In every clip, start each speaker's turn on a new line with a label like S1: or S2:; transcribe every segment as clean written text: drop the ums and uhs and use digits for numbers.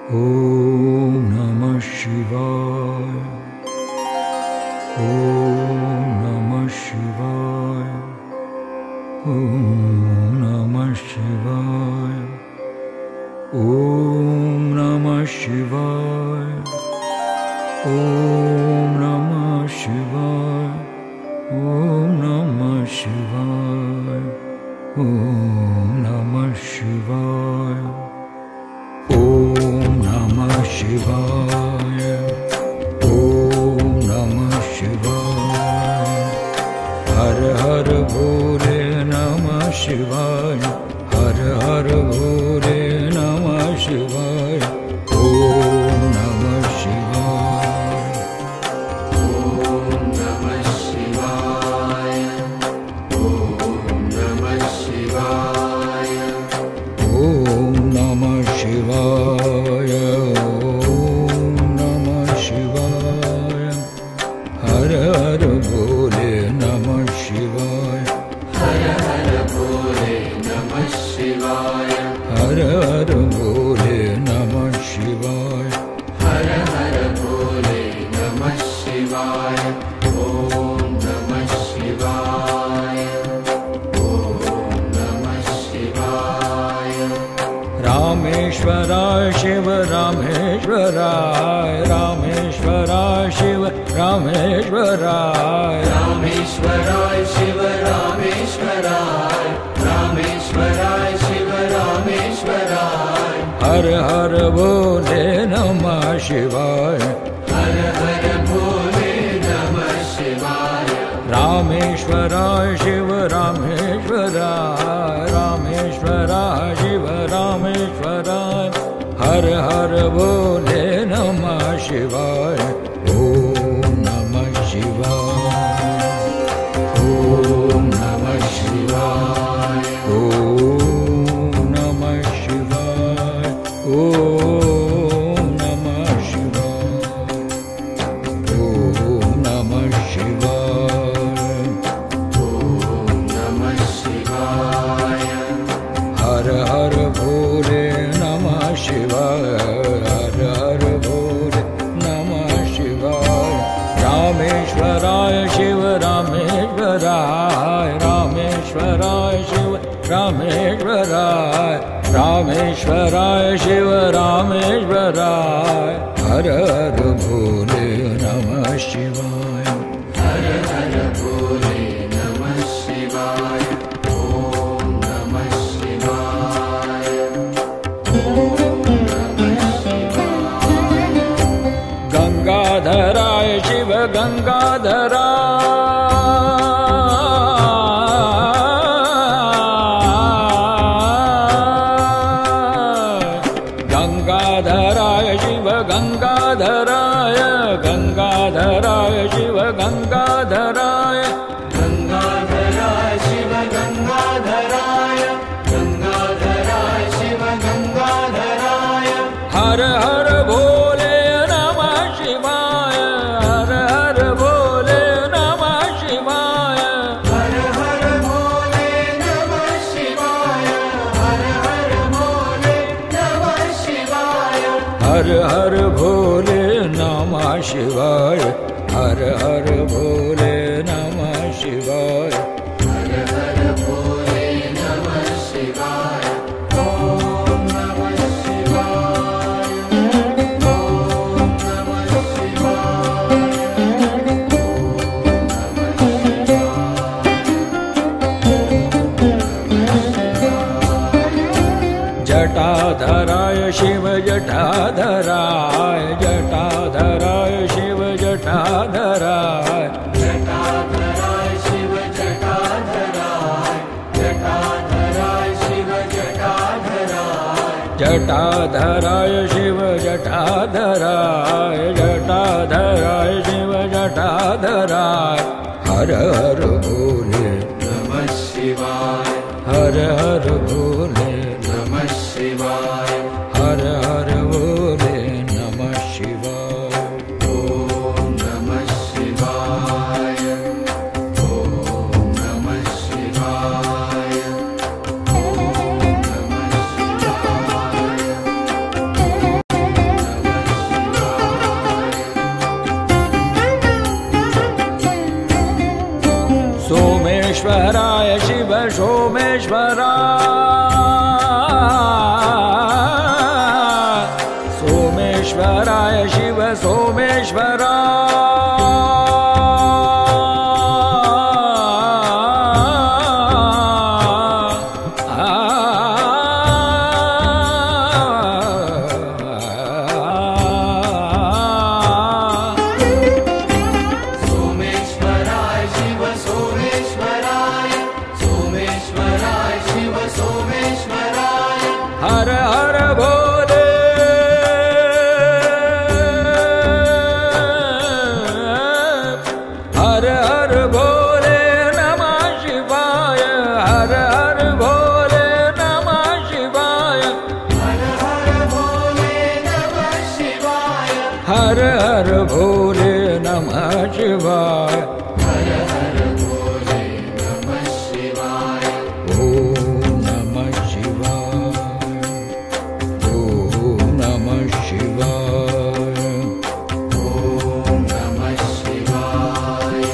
S1: Om Namah Shivaya. Om Namah Shivaya. Om Namah Shivaya. Om Namah Shivaya. Om Namah Shivaya. Om Namah Shivaya. Om Namah Shivaya. Om Namah Shivaya. Om Namah Shivaya. Har Har Bhole Namah Shivaya. Har Har Bhole Namah Shivaya. Om Namah Shivaya.
S2: Om Namah Shivaya. Om Namah Shivaya.
S1: Om Namah Shivaya. Om Namah Shivaya. Har Har Bhole Namah Shivaya.
S2: Har Har Bhole Namah Shivaya.
S1: Har Har Bhole Namah Shivaya.
S2: Har Har Bhole Namah Shivaya. Om Namah Shivaya. Om Namah Shivaya.
S1: Rameshwaraya Shiva Rameshwaraya. Rameshwaraya Shiva Rameshwaraya.
S2: Rameshwaraya Shiva Rameshwaraya. Rameshwaraya Shiva Rameshwaraya.
S1: Har Har Bhole Namah Shivaya.
S2: Har Har Bhole Namah Shivaya.
S1: Rameshwaraya Shiva Rameshwaraya. Rameshwaraya Shiva Rameshwaraya. Har Har Bhole Namah Shivaya. Om Namah Shivaya. Om Namah Shivaya. Om Namah Shivaya. Om Namah Shivaya. Om Namah Shivaya.
S2: Om Namah Shivaya.
S1: Har Har Bhole Namah Shivaya. Har Har Bhole Namah Shivaya. Rameshwaraya Shiva Rameshwaraya. Rameshwaraya Shiva Rameshwaraya. Rameshwaraya Shiva Rameshwaraya. Har Har Bhole Namah Shivaya.
S2: Har Har Bhole Namah Shivaya. Om Namah Shivaya. Om Namah Shivaya.
S1: Gangadharaya Shiva Gangadharaya. Gangadharaya Shiva Gangadharaya. Gangadharaya Shiva Gangadharaya.
S2: Gangadharaya Shiva Gangadharaya. Gangadharaya Shiva Gangadharaya.
S1: Har Har Bhole Namah Shivaya. Har Har Bhole Namah Shivaya.
S2: Har Har Bhole Namah Shivaya. Har Har Bhole Namah Shivaya.
S1: Har Har Bhole Namah Shivaya. Har Har Bhole Namah Shivaya.
S2: Har Har Bhole Namah Shivaya. Om Namah Shivaya. Om Namah Shivaya.
S1: Jatadharaya Shiva Jatadharaya. Jatadharaya Shiva Jatadharaya.
S2: Jatadharaya Shiva Jatadharaya. Jatadharaya Shiva Jatadharaya.
S1: Jatadharaya Shiva Jatadharaya. Jatadharaya Shiva Jatadharaya. Har Har Bhole
S2: Namah Shivaya.
S1: Har Har Bhole
S2: Namah Shivaya.
S1: Har Har Bhole Namah Shivaya.
S2: Om Namah Shivaya. Om Namah Shivaya. Om Namah Shivaya.
S1: सोमेश्वराय Shiva हर हर भोले हर हर भोले नमः शिवाय हर हर भोले नमः शिवाय
S2: हर हर भोले नमः शिवाय
S1: हर हर भोले नमः शिवाय
S2: हर हर भोले नमः शिवाय
S1: ओम नमः शिवाय ओम नमः शिवाय
S2: ओम नमः शिवाय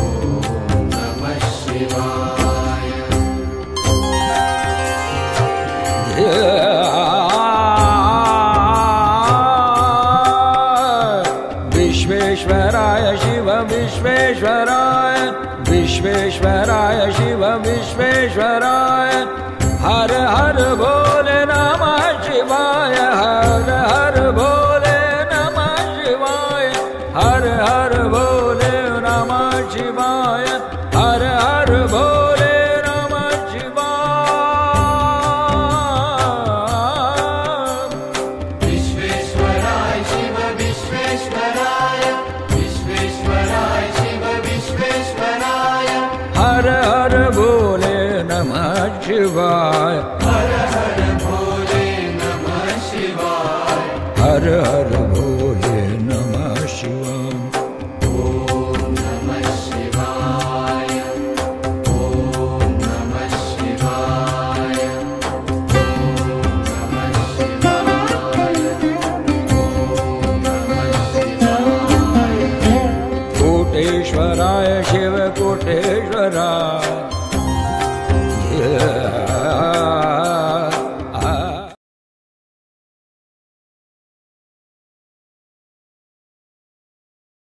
S2: ओम नमः शिवाय
S1: विश्वेश्वराय शिव विश्वेश्वराय विश्वेश्वराय शिव विश्वेश्वराय हर हर भोले नमः शिवाय हर हर भोले नमः शिवाय हर हर भोले नमः शिवाय हर हर भोले नमः शिवाय
S2: विश्वेश्वराय शिव विश्वेश्वराय विश्वेश्वराय शिव विश्वेश्वराय
S1: हर हर भोले नमः शिवाय
S2: हर हर भोले नमः शिवाय
S1: हर हर भोले नमः शिवाय
S2: ओम नमः शिवाय ओम नमः शिवाय ओम नमः शिवाय ओम नमः शिवाय
S1: कोटेश्वराय शिव कोटेश्वराय